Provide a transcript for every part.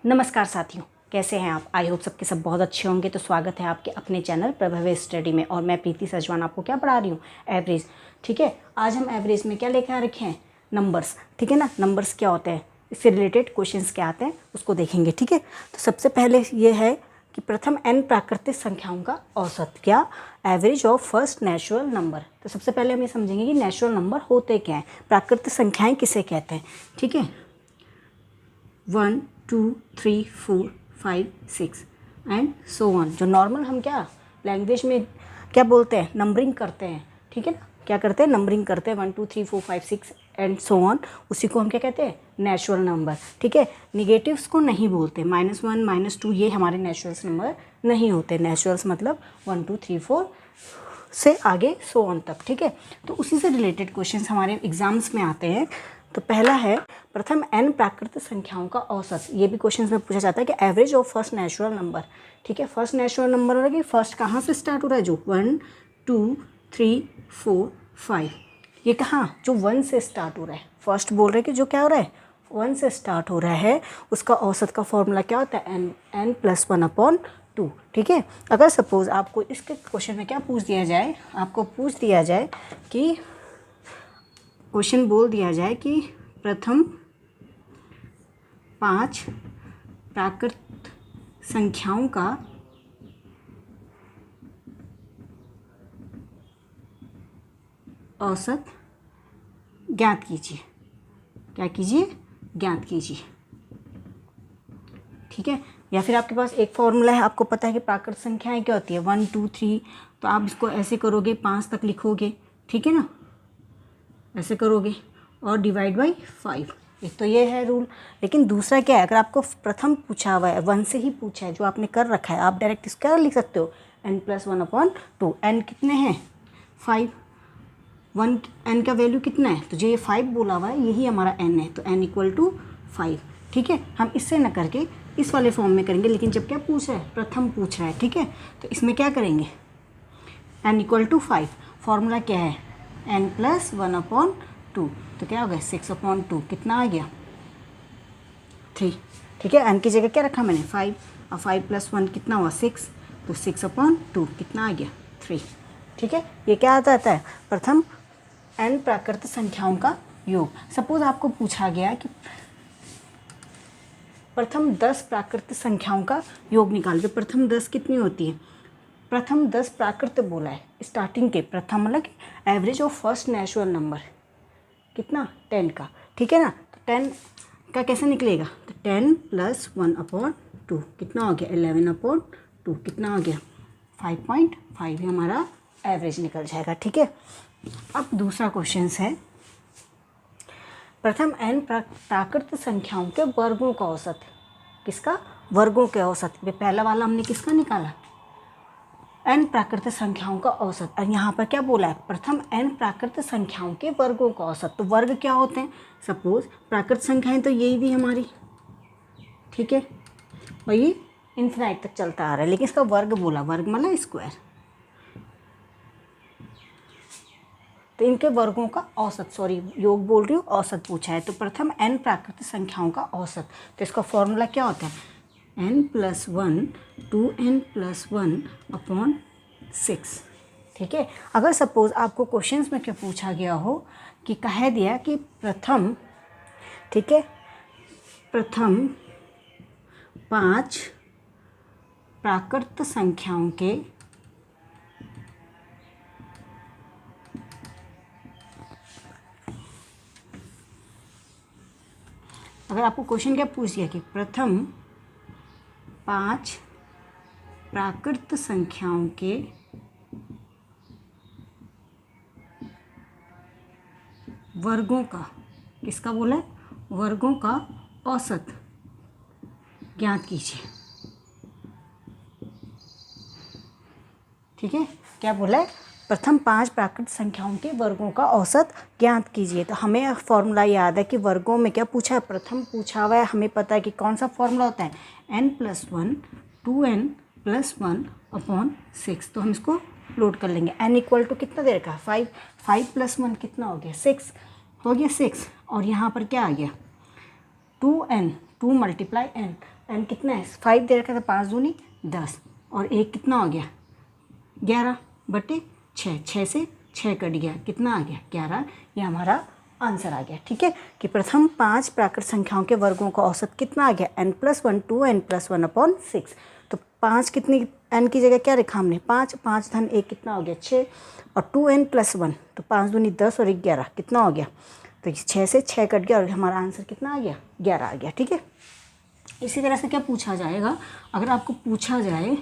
नमस्कार साथियों, कैसे हैं आप? आई होप सबके सब बहुत अच्छे होंगे। तो स्वागत है आपके अपने चैनल प्रभव स्टडी में। और मैं प्रीति सजवान आपको क्या पढ़ा रही हूँ? एवरेज। ठीक है, आज हम एवरेज में क्या लेकर आ रखे हैं? नंबर्स। ठीक है ना, नंबर्स क्या होते हैं, इससे रिलेटेड क्वेश्चंस क्या आते हैं उसको देखेंगे। ठीक है, तो सबसे पहले ये है कि प्रथम n प्राकृतिक संख्याओं का औसत, क्या? Average of first natural number. तो सबसे पहले हम ये समझेंगे कि नेचुरल नंबर होते क्या हैं, प्राकृतिक संख्याएं किसे कहते हैं। ठीक है, 1 2 3 4 5 6 एंड सो ऑन। जो नॉर्मल हम क्या लैंग्वेज में क्या बोलते हैं, नंबरिंग करते हैं। ठीक है ना, क्या करते हैं? नंबरिंग करते हैं 1 2 3 4 5 6 एंड सो ऑन। उसी को हम क्या कहते हैं? Natural number. ठीक है, निगेटिव्स को नहीं बोलते। -1 -2 ये हमारे नेचुरल्स नंबर नहीं होते। नेचुरल्स मतलब 1 2 3 4 से आगे सो ऑन तक। ठीक है, तो उसी से रिलेटेड क्वेश्चंस हमारे एग्जाम्स में आते हैं। तो पहला है प्रथम n प्राकृतिक संख्याओं का औसत। ये भी क्वेश्चंस में पूछा जाता है कि average of first natural number. ठीक है, फर्स्ट नेचुरल नंबर हो रहा है कि फर्स्ट कहाँ से स्टार्ट हो रहा है, जो 1 2 3 4 5, ये कहाँ जो 1 से स्टार्ट हो रहा है। फर्स्ट बोल रहे हैं कि जो क्या हो रहा है 1 से स्टार्ट हो रहा है, उसका औसत का फॉर्मूला क्या होता है? n + 1/2। ठीक है, अगर सपोज आपको इसके क्वेश्चन में क्या पूछ दिया जाए, आपको पूछ दिया जाए कि क्वेश्चन बोल दिया जाए कि प्रथम 5 प्राकृत संख्याओं का औसत ज्ञात कीजिए। क्या कीजिए? ज्ञात कीजिए। ठीक है, या फिर आपके पास एक फॉर्मूला है, आपको पता है कि प्राकृत संख्याएं क्या होती है 1 2 3, तो आप इसको ऐसे करोगे 5 तक लिखोगे। ठीक है ना, ऐसे करोगे और डिवाइड बाई 5। एक तो ये है रूल। लेकिन दूसरा क्या है, अगर आपको प्रथम पूछा हुआ है 1 से ही पूछा है, जो आपने कर रखा है, आप डायरेक्ट इसका लिख सकते हो n + 1/2। n कितने हैं? 5। 1 n का वैल्यू कितना है, तो जो ये 5 बोला हुआ है यही हमारा n है, तो n = 5। ठीक है, हम इससे न करके इस वाले फॉर्म में करेंगे। लेकिन जब क्या पूछ रहा है, प्रथम पूछ रहा है, ठीक है, तो इसमें क्या करेंगे? n = 5। फॉर्मूला क्या है? n + 1/2। तो क्या हो गया? 6/2। कितना आ गया? 3। ठीक है, n की जगह क्या रखा मैंने? 5। और 5 + 1 कितना हुआ? 6। तो 6/2 कितना आ गया? 3। ठीक है, ये क्या आता है? प्रथम n प्राकृत संख्याओं का योग। सपोज आपको पूछा गया कि प्रथम 10 प्राकृत संख्याओं का योग निकाल। प्रथम 10 कितनी होती है? प्रथम 10 प्राकृत बोला है, स्टार्टिंग के प्रथम मतलब average of first natural number कितना? 10 का। ठीक है ना, तो 10 का कैसे निकलेगा? तो 10 + 1/2 कितना हो गया? 11/2 कितना हो गया? 5.5। ये हमारा एवरेज निकल जाएगा। ठीक है, अब दूसरा क्वेश्चन है प्रथम n प्राकृत संख्याओं के वर्गों का औसत। किसका? वर्गों के औसत। पहला वाला हमने किसका निकाला? n प्राकृतिक संख्याओं का औसत। और यहाँ पर क्या बोला है? प्रथम n प्राकृतिक संख्याओं के वर्गों का औसत। तो वर्ग क्या होते हैं? सपोज प्राकृतिक संख्याएं तो यही थी हमारी, ठीक है, और ये इन्फिनाइट तक चलता आ रहा है, लेकिन इसका वर्ग बोला, वर्ग मतलब स्क्वायर। तो इनके वर्गों का औसत, सॉरी योग बोल रही हूँ, औसत पूछा है। तो प्रथम n प्राकृतिक संख्याओं का औसत, तो इसका फॉर्मूला क्या होता है? n + 1 2n + 1/6। ठीक है, अगर सपोज आपको क्वेश्चंस में क्या पूछा गया हो कि कह दिया कि प्रथम, ठीक है, प्रथम 5 प्राकृत संख्याओं के अगर आपको क्वेश्चन क्या पूछ दिया कि प्रथम 5 प्राकृत संख्याओं के वर्गों का, किसका बोला है? वर्गों का औसत ज्ञात कीजिए। ठीक है, क्या बोला है? प्रथम 5 प्राकृत संख्याओं के वर्गों का औसत ज्ञात कीजिए। तो हमें फॉर्मूला याद है कि वर्गों में क्या पूछा है? प्रथम पूछा हुआ है, हमें पता है कि कौन सा फॉर्मूला होता है? n + 1 2n + 1/6। तो हम इसको लोड कर लेंगे। n = कितना दे रखा है? 5। 5 + 1 कितना हो गया? 6 हो गया, 6। और यहाँ पर क्या आ गया? 2n 2 मल्टीप्लाई n, n कितना है 5 दे रखा था, 5 दूनी 10 और 1 कितना हो गया 11 बटे 6, 6 से 6 कट गया, कितना आ गया 11। ये हमारा आंसर आ गया। ठीक है कि प्रथम 5 प्राकृत संख्याओं के वर्गों का औसत कितना आ गया n+1 2n+1/6। तो 5 कितनी n की जगह क्या लिखा हमने 5, 5 धन 1 कितना हो गया 6 और 2n+1 तो 5 दूनी 10 और 11 कितना हो गया, तो 6 से 6 कट गया और हमारा आंसर कितना आ गया 11 आ गया। ठीक है, इसी तरह से क्या पूछा जाएगा, अगर आपको पूछा जाए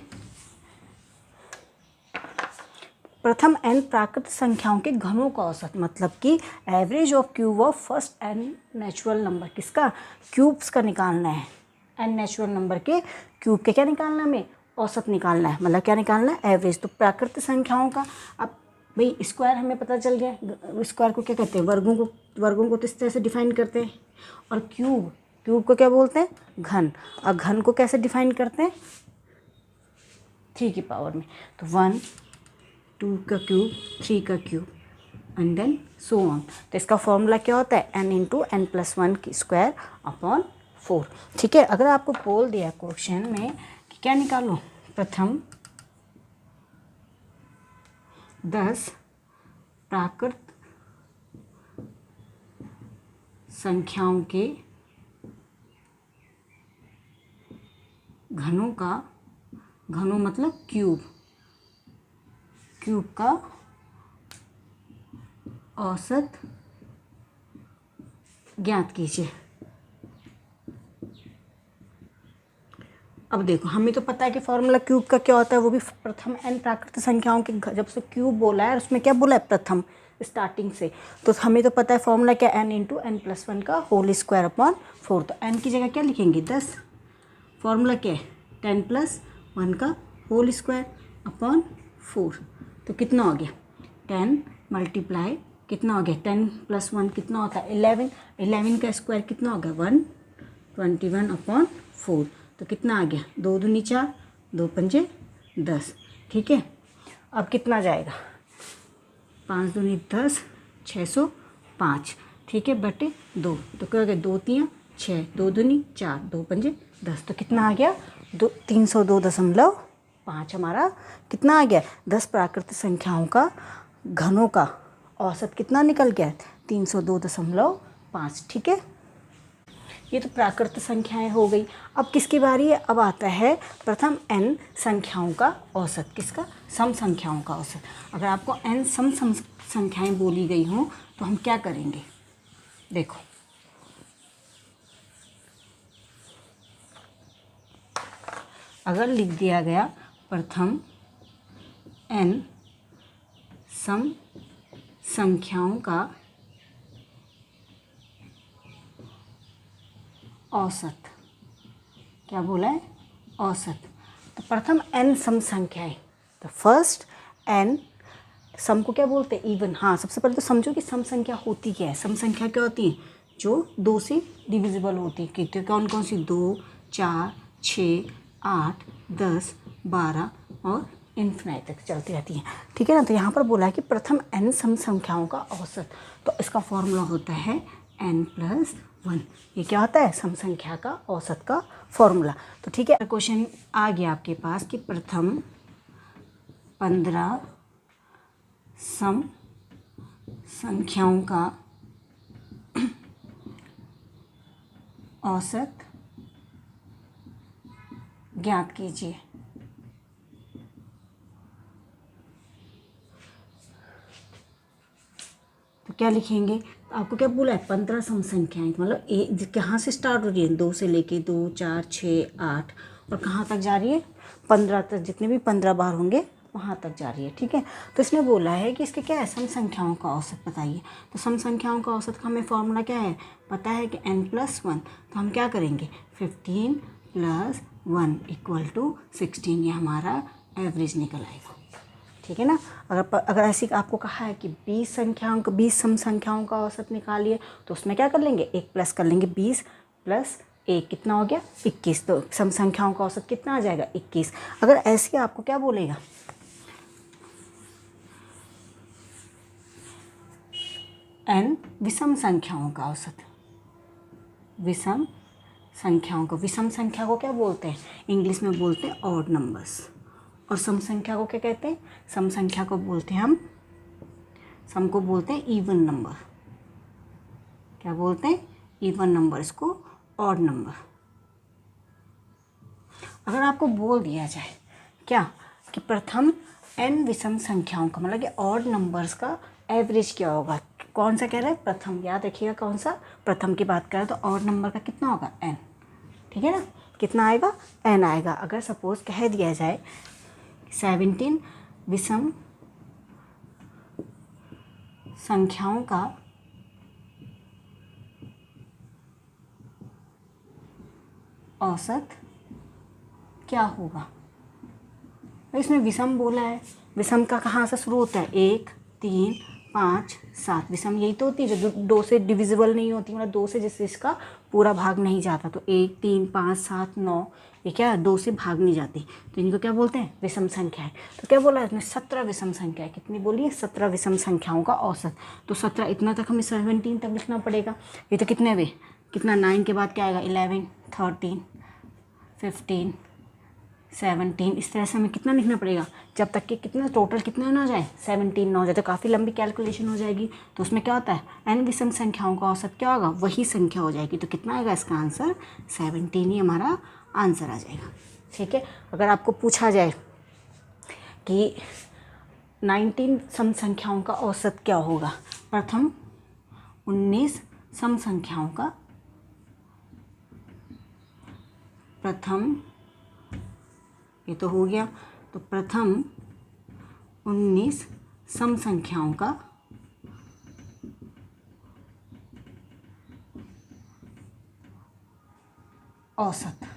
प्रथम n प्राकृत संख्याओं के घनों का औसत, मतलब कि average of cube of first n natural number, किसका क्यूब्स का निकालना है, n नेचुरल नंबर के क्यूब के क्या निकालना है, हमें औसत निकालना है, मतलब क्या निकालना है एवरेज। तो प्राकृत संख्याओं का अब भाई स्क्वायर हमें पता चल गया, स्क्वायर को क्या कहते हैं वर्गों को तो इस तरह से डिफाइन करते हैं, और क्यूब को क्या बोलते हैं घन, और घन को कैसे डिफाइन करते हैं 3 की पावर में, तो 1 2 का क्यूब 3 का cube and then so on. तो इसका फॉर्मूला क्या होता है n इंटू n+1 की स्क्वायर अपॉन 4। ठीक है, अगर आपको बोल दिया क्वेश्चन में कि क्या निकालो प्रथम 10 प्राकृत संख्याओं के घनों मतलब क्यूब का औसत ज्ञात कीजिए। अब देखो हमें तो पता है कि फॉर्मूला क्यूब का क्या होता है, वो भी प्रथम n प्राकृत संख्याओं के जब से क्यूब बोला है और उसमें क्या बोला है प्रथम स्टार्टिंग से, तो हमें तो पता है फॉर्मूला क्या n इंटू n+1 का होल स्क्वायर अपॉन 4। तो n की जगह क्या लिखेंगे 10, फॉर्मूला क्या है 10+1 का होल स्क्वायर अपॉन 4। तो कितना हो गया 10 मल्टीप्लाई कितना हो गया 10+1 कितना होता है 11, 11 का स्क्वायर कितना हो गया 121/4। तो कितना आ गया 2 दूनी 4 2 पंजे 10। ठीक है, अब कितना जाएगा 5 दूनी 10 605। ठीक है बटे 2, तो क्या हो गया 2 3 6 2 दूनी 4 2 पंजे 10। तो कितना आ गया 302.5 हमारा कितना आ गया 10 प्राकृत संख्याओं का घनों का औसत कितना निकल गया 302.5। ठीक है, ये तो प्राकृत संख्याएं हो गई। अब किसकी बारी है, अब आता है प्रथम n संख्याओं का औसत, किसका सम संख्याओं का औसत। अगर आपको n सम संख्याएं बोली गई हों तो हम क्या करेंगे, देखो अगर लिख दिया गया प्रथम n सम संख्याओं का औसत, क्या बोला है औसत, तो प्रथम n सम संख्याएं, तो फर्स्ट n सम को क्या बोलते हैं इवन। हाँ, सबसे पहले तो समझो कि सम संख्या होती क्या है। सम संख्या क्या होती है जो 2 से डिविजिबल होती है। कितने कौन कौन सी 2 4 6 8 10 12 और इन्फिनाइट तक चलती रहती हैं। ठीक है ना, तो यहाँ पर बोला है कि प्रथम n सम संख्याओं का औसत, तो इसका फॉर्मूला होता है n+1। ये क्या होता है सम संख्या का औसत का फॉर्मूला। तो ठीक है, क्वेश्चन आ गया आपके पास कि प्रथम 15 सम संख्याओं का औसत ज्ञात कीजिए। तो क्या लिखेंगे, आपको क्या बोला है 15 सम संख्याएं, मतलब कहाँ से स्टार्ट हो रही है 2 से लेके 2 4 6 8 और कहाँ तक जा रही है 15 तक, जितने भी 15 बार होंगे वहाँ तक जा रही है। ठीक है, तो इसने बोला है कि इसके क्या है सम संख्याओं का औसत बताइए। तो सम संख्याओं का औसत का हमें फॉर्मूला क्या है पता है कि n+1। तो हम क्या करेंगे 15 + 1 = 16, ये हमारा एवरेज निकल आएगा। ठीक है ना, अगर ऐसी आपको कहा है कि 20 सम संख्याओं का औसत निकालिए, तो उसमें क्या कर लेंगे 1 प्लस कर लेंगे, 20 + 1 कितना हो गया 21। तो सम संख्याओं का औसत कितना आ जाएगा 21। अगर ऐसे आपको क्या बोलेगा n विषम संख्याओं का औसत, विषम संख्याओं को, विषम संख्या को क्या बोलते हैं, इंग्लिश में बोलते हैं ऑड नंबर्स। और सम संख्या को क्या कहते हैं, सम संख्या को बोलते हैं हम, सम को बोलते हैं इवन नंबर। क्या बोलते हैं, इवन नंबर, इसको ऑड नंबर। अगर आपको बोल दिया जाए क्या कि प्रथम n विषम संख्याओं का, मतलब कि ऑड नंबर्स का एवरेज क्या होगा, कौन सा कह रहा है, प्रथम, याद रखिएगा कौन सा, प्रथम की बात करें तो ऑड नंबर का कितना होगा, n, ठीक है ना, कितना आएगा, n आएगा। अगर सपोज कह दिया जाए 17 विषम संख्याओं का औसत क्या होगा, इसमें विषम बोला है, विषम का कहाँ से शुरू होता है, 1 3 5 7, विषम यही तो होती है जो 2 से डिविजिबल नहीं होती, मतलब 2 से जिससे इसका पूरा भाग नहीं जाता, तो 1 3 5 7 9 ये क्या 2 से भाग नहीं जाती, तो इनको क्या बोलते हैं, विषम संख्या है। तो क्या बोला है इसमें, 17 विषम संख्या है, कितनी बोलिए, 17 विषम संख्याओं का औसत। तो 17 इतना तक हमें 17 तक लिखना पड़ेगा, ये तो कितने वे, कितना 9 के बाद क्या आएगा, 11 13 15 17, इस तरह से हमें कितना लिखना पड़ेगा, जब तक कि कितना टोटल कितना ना हो जाए, 17 ना हो जाए, तो काफ़ी लंबी कैलकुलेशन हो जाएगी। तो उसमें क्या होता है, n विषम संख्याओं का औसत क्या होगा, वही संख्या हो जाएगी, तो कितना आएगा इसका आंसर, 17 ही हमारा आंसर आ जाएगा। ठीक है, अगर आपको पूछा जाए कि 19 सम संख्याओं का औसत क्या होगा, प्रथम 19 सम संख्याओं का, प्रथम ये तो हो गया, तो प्रथम 19 सम संख्याओं का औसत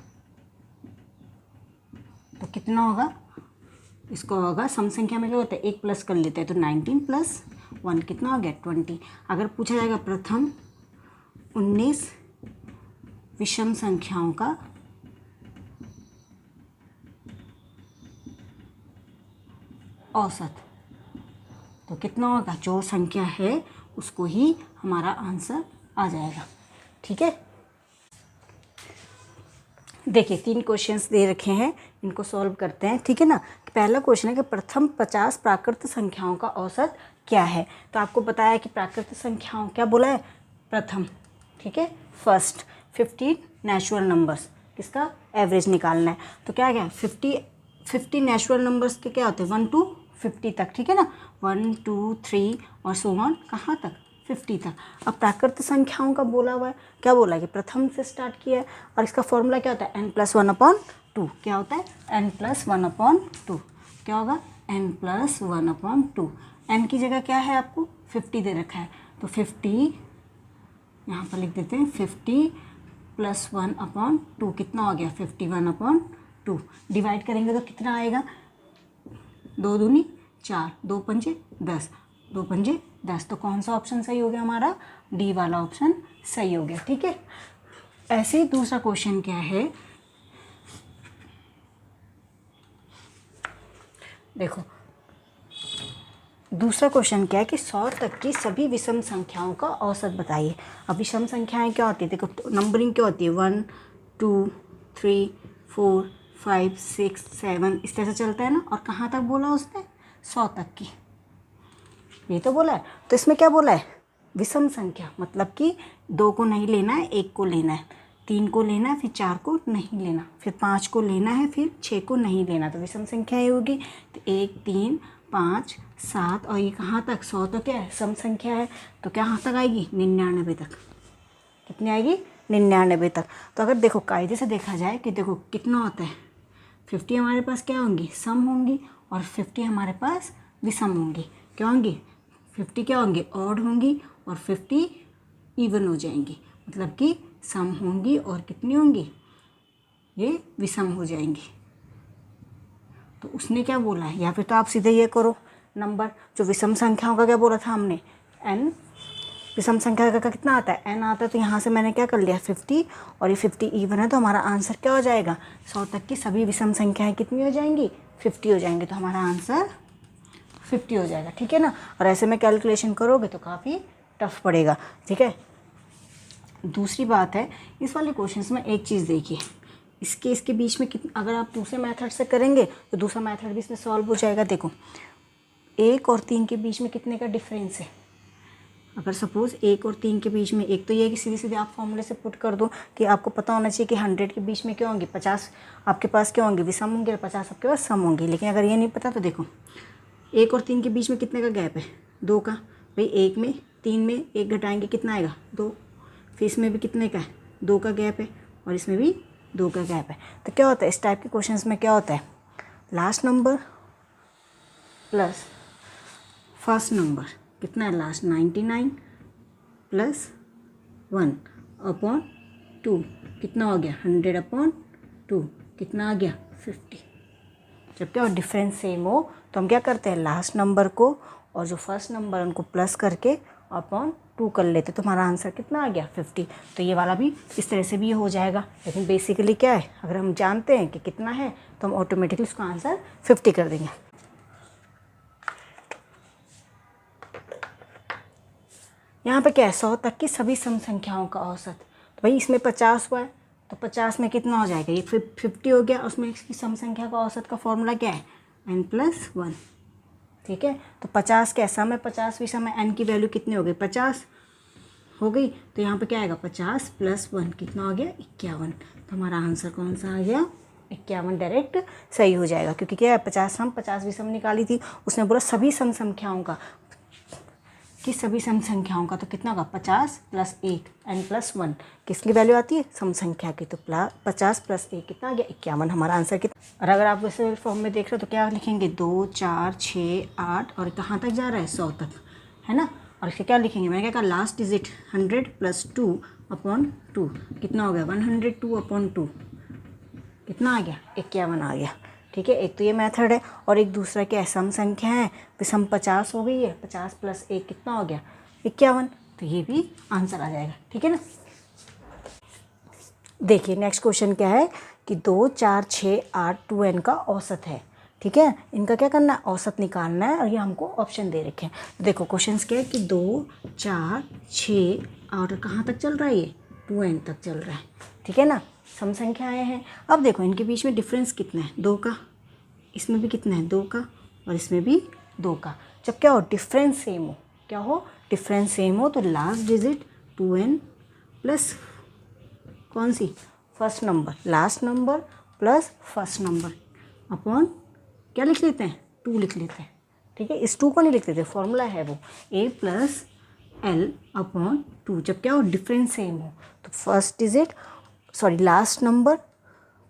तो कितना होगा, इसको होगा, सम संख्या में क्या होता है, 1 प्लस कर लेते हैं, तो 19 प्लस 1 कितना हो गया, 20। अगर पूछा जाएगा प्रथम 19 विषम संख्याओं का औसत, तो कितना होगा, जो संख्या है उसको ही हमारा आंसर आ जाएगा। ठीक है, देखिए 3 क्वेश्चंस दे रखे हैं, इनको सॉल्व करते हैं। ठीक है ना, पहला क्वेश्चन है कि प्रथम 50 प्राकृत संख्याओं का औसत क्या है। तो आपको बताया कि प्राकृत संख्याओं क्या बोला है, प्रथम, ठीक है, फर्स्ट 15 नेचुरल नंबर्स, किसका एवरेज निकालना है। तो क्या गया 50 नेचुरल नंबर्स के क्या होते हैं 1 to 50 तक, ठीक है ना, 1 2 3 और सो ऑन कहाँ तक, 50 तक। अब प्राकृत संख्याओं का बोला हुआ है, क्या बोला है कि प्रथम से स्टार्ट किया है, और इसका फॉर्मूला क्या होता है, n+1/2, क्या होता है n+1/2, क्या होगा n+1/2, n की जगह क्या है आपको 50 दे रखा है, तो 50 यहाँ पर लिख देते हैं, 50 + 1/2 कितना हो गया 51/2, डिवाइड करेंगे तो कितना आएगा, 2 दूनी 4, 2 पंजे 10, 2 पंजे 10, तो कौन सा ऑप्शन सही हो गया हमारा, डी वाला ऑप्शन सही हो गया। ठीक है, ऐसे ही दूसरा क्वेश्चन क्या है, देखो दूसरा क्वेश्चन क्या है कि 100 तक की सभी विषम संख्याओं का औसत बताइए। अब विषम संख्याएं क्या होती है, देखो नंबरिंग क्या होती है, 1 2 3 4 5 6 7 इस तरह से चलता है ना, और कहाँ तक बोला उसने 100 तक की, ये तो बोला है। तो इसमें क्या बोला है, विषम संख्या, मतलब कि 2 को नहीं लेना है, 1 को लेना है, 3 को लेना है, फिर 4 को नहीं लेना, फिर 5 को लेना है, फिर 6 को नहीं लेना, तो विषम संख्या ये होगी। तो 1 3 5 7 और ये कहाँ तक 100 तो क्या है सम संख्या है, तो क्या कहाँ तक आएगी 99 तक, कितनी आएगी 99 तक। तो अगर देखो कायदे से देखा जाए कि देखो कितना होता है, 50 हमारे पास क्या होंगी सम होंगी, और 50 हमारे पास विषम होंगी, क्या होंगी 50 क्या होंगी ऑड होंगी, और 50 इवन हो जाएंगी, मतलब कि सम होंगी और कितनी होंगी ये विषम हो जाएंगी। तो उसने क्या बोला है, या फिर तो आप सीधे ये करो, नंबर जो विषम संख्याओं का क्या बोला था हमने, n विषम संख्या का कितना आता है n आता है, तो यहाँ से मैंने क्या कर लिया 50, और ये 50 इवन है, तो हमारा आंसर क्या हो जाएगा 100 तक की सभी विषम संख्याएं कितनी हो जाएंगी 50 हो जाएंगी, तो हमारा आंसर 50 हो जाएगा। ठीक है ना, और ऐसे में कैलकुलेशन करोगे तो काफ़ी टफ पड़ेगा। ठीक है, दूसरी बात है, इस वाले क्वेश्चंस में एक चीज़ देखिए, इसके बीच में अगर आप दूसरे मेथड से करेंगे तो दूसरा मेथड भी इसमें सॉल्व हो जाएगा। देखो 1 और 3 के बीच में कितने का डिफरेंस है। अगर सपोज़ 1 और 3 के बीच में, एक तो ये है कि सीधे सीधे आप फॉर्मूले से पुट कर दो कि आपको पता होना चाहिए कि 100 के बीच में क्या होंगे, 50 आपके पास क्या होंगे, विषम होंगे और 50 आपके पास सम होंगे। लेकिन अगर ये नहीं पता तो देखो 1 और 3 के बीच में कितने का गैप है, 2 का। भाई 1 में 3 में 1 घटाएंगे कितना आएगा, 2। फिर इसमें भी कितने का है, 2 का गैप है और इसमें भी 2 का गैप है। तो क्या होता है इस टाइप के क्वेश्चंस में, क्या होता है, last number plus first number कितना है, लास्ट 99 प्लस 1 अपॉन 2 कितना हो गया, 100 अपॉन 2 कितना आ गया, 50। जब क्या डिफरेंस सेम हो तो हम क्या करते हैं, लास्ट नंबर को और जो फर्स्ट नंबर उनको प्लस करके अपॉन 2 कर लेते, तो हमारा आंसर कितना आ गया, 50। तो ये वाला भी इस तरह से भी हो जाएगा। लेकिन बेसिकली क्या है, अगर हम जानते हैं कि कितना है तो हम ऑटोमेटिकली उसका आंसर 50 कर देंगे। यहाँ पे क्या है, 100 तक की सभी सम संख्याओं का औसत। तो भाई इसमें 50 हुआ है तो 50 में कितना हो जाएगा, ये 50 हो गया। उसमें इसकी सम संख्या का औसत का फॉर्मूला क्या है, n+1। ठीक है, तो 50 क्या है, सम है 50 भी सम है, n की वैल्यू कितनी हो गई, 50 हो गई। तो यहाँ पे क्या आएगा, 50 + 1 कितना हो गया, 51। तो हमारा आंसर कौन सा आ गया, 51 डायरेक्ट सही हो जाएगा। क्योंकि क्या है 50 सम 50 भी सम निकाली थी, उसने बोला सभी सम संख्याओं का, कि सभी सम संख्याओं का, तो कितना होगा 50 + 1 n+1 किसकी वैल्यू आती है, सम संख्या की। तो 50 + 1 कितना आ गया, 51। हमारा आंसर कितना। और अगर आप वैसे फॉर्म में देख रहे हो तो क्या लिखेंगे, 2 4 6 8 और कहाँ तक जा रहा है, 100 तक, है ना। और इसे क्या लिखेंगे, मैंने क्या कहा, लास्ट डिजिट 100 + 2 अपॉन 2 कितना हो गया, 102 अपॉन 2 कितना आ गया, 51 आ गया। ठीक है, एक तो ये मेथड है और एक दूसरा क्या है, सम संख्या है, विषम 50 हो गई है, 50 + 1 कितना हो गया, 51। तो ये भी आंसर आ जाएगा। ठीक है ना। देखिए नेक्स्ट क्वेश्चन क्या है कि 2 4 6 8 2n का औसत है। ठीक है, इनका क्या करना है, औसत निकालना है और ये हमको ऑप्शन दे रखे हैं। तो देखो क्वेश्चन क्या है कि 2 4 6 और कहाँ तक चल रहा है, ये 2n तक चल रहा है। ठीक है ना, सम संख्याएँ हैं। अब देखो इनके बीच में डिफरेंस कितना है, 2 का, इसमें भी कितना है, 2 का, और इसमें भी 2 का। जब क्या हो, डिफरेंस सेम हो, क्या हो, डिफरेंस सेम हो, तो लास्ट डिजिट 2n प्लस कौन सी, first number, last number plus first number upon क्या लिख लेते हैं, 2 लिख लेते हैं। ठीक है, इस 2 को नहीं लिख लेते, फॉर्मूला है वो a + l अपॉन 2। जब क्या हो, डिफरेंस सेम हो, तो first digit last number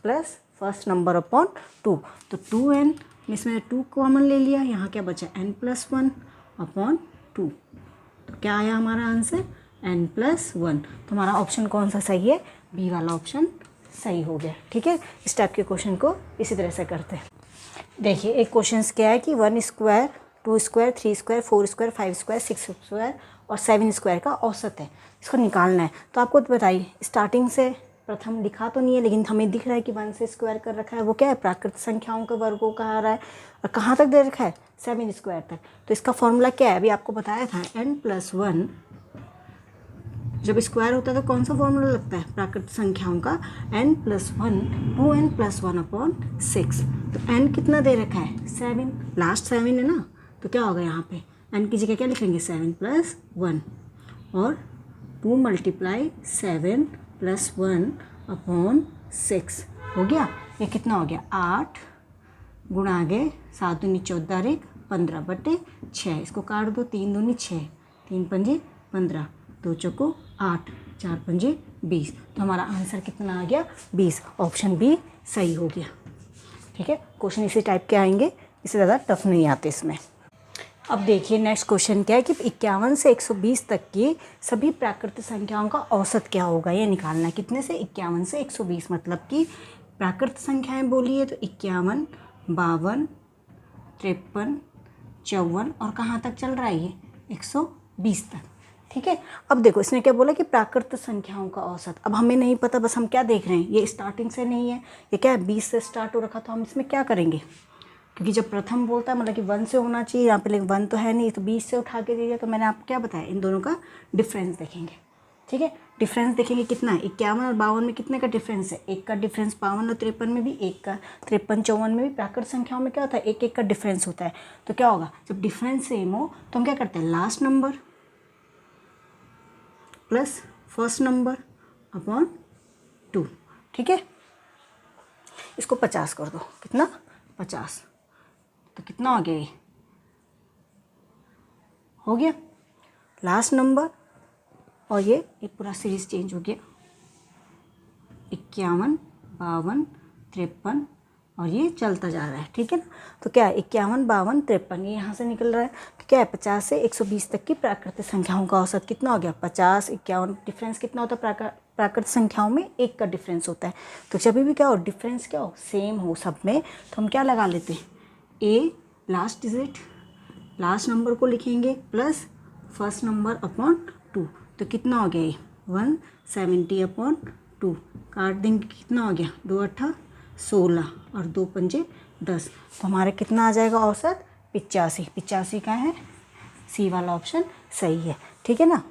plus first number upon 2। तो 2n इसमें 2 कॉमन ले लिया, यहाँ क्या बचा, n+1 अपॉन 2। तो क्या आया हमारा आंसर, n+1। तो हमारा ऑप्शन कौन सा सही है, बी वाला ऑप्शन सही हो गया। ठीक है, इस टाइप के क्वेश्चन को इसी तरह से करते हैं। देखिए एक क्वेश्चन क्या है कि 1 square 2 square 3 square 4 square 5 square 6 square और 7 स्क्वायर का औसत है, इसको निकालना है। तो आपको बताइए, स्टार्टिंग से प्रथम लिखा तो नहीं है लेकिन हमें दिख रहा है कि 1 से स्क्वायर कर रखा है, वो क्या है, प्राकृत संख्याओं के वर्गों का आ रहा है। और कहाँ तक दे रखा है, 7 स्क्वायर तक। तो इसका फॉर्मूला क्या है, अभी आपको बताया था, n+1 जब स्क्वायर होता है तो कौन सा फॉर्मूला लगता है, प्राकृत संख्याओं का, n+1 2n+1 अपॉन 6। तो n कितना दे रखा है, 7, लास्ट 7 है ना, तो क्या होगा यहाँ पे n की जगह क्या लिखेंगे, 7 + 1 और 2 × 7 + 1 अपॉन 6 हो गया। ये कितना हो गया, 8 गुणा आगे 7 दूनी 14 15/6। इसको काट दो, 3 दूनी 6 3 पंजे 15 2 चौको 8 4 पंजे 20। तो हमारा आंसर कितना आ गया, 20। ऑप्शन बी सही हो गया। ठीक है, क्वेश्चन इसी टाइप के आएंगे, इससे ज़्यादा टफ नहीं आते इसमें। अब देखिए नेक्स्ट क्वेश्चन क्या है कि 51 से 120 तक की सभी प्राकृतिक संख्याओं का औसत क्या होगा, ये निकालना है। कितने से, 51 से 120, मतलब कि प्राकृतिक संख्याएं बोलिए तो 51 52 53 54 और कहाँ तक चल रहा है ये, 120 तक। ठीक है, अब देखो इसने क्या बोला कि प्राकृतिक संख्याओं का औसत। अब हमें नहीं पता, बस हम क्या देख रहे हैं, ये स्टार्टिंग से नहीं है, ये क्या है 20 से स्टार्ट हो रखा, तो हम इसमें क्या करेंगे, क्योंकि जब प्रथम बोलता है मतलब कि 1 से होना चाहिए यहाँ पे, लेकिन 1 तो है नहीं, तो 20 से उठा के दीजिए। तो मैंने आपको क्या बताया, इन दोनों का डिफरेंस देखेंगे। ठीक है। डिफरेंस देखेंगे कितना है, 51 और 52 में कितने का डिफरेंस है, 1 का डिफरेंस। 52 और 53 में भी 1 का, 53 54 में भी प्राकृत संख्याओं में क्या होता है, 1 1 का डिफरेंस होता है। तो क्या होगा, जब डिफरेंस सेम हो तो हम क्या करते हैं, last number plus first number upon 2, ठीक है। इसको 50 कर दो, कितना 50, तो कितना हो गया, ये हो गया लास्ट नंबर। और ये पूरा सीरीज चेंज हो गया, 51 52 53 और ये चलता जा रहा है, ठीक है ना। तो क्या है, 51 52 53 ये यहाँ से निकल रहा है। तो क्या है, 50 से 120 तक की प्राकृतिक संख्याओं का औसत कितना हो गया, 50 51। डिफरेंस कितना होता है प्राकृतिक संख्याओं में, 1 का डिफरेंस होता है। तो जब भी क्या हो, डिफरेंस क्या हो, सेम हो सब में, तो हम क्या लगा लेते हैं, ए लास्ट डिजिट लास्ट नंबर को लिखेंगे प्लस फर्स्ट नंबर अपॉन 2। तो कितना हो गया, ये 170 अपॉन 2 काट देंगे, कितना हो गया, 2 8 16 और 2 पंजे 10। तो हमारा कितना आ जाएगा औसत, 85। 85 का है, सी वाला ऑप्शन सही है, ठीक है ना।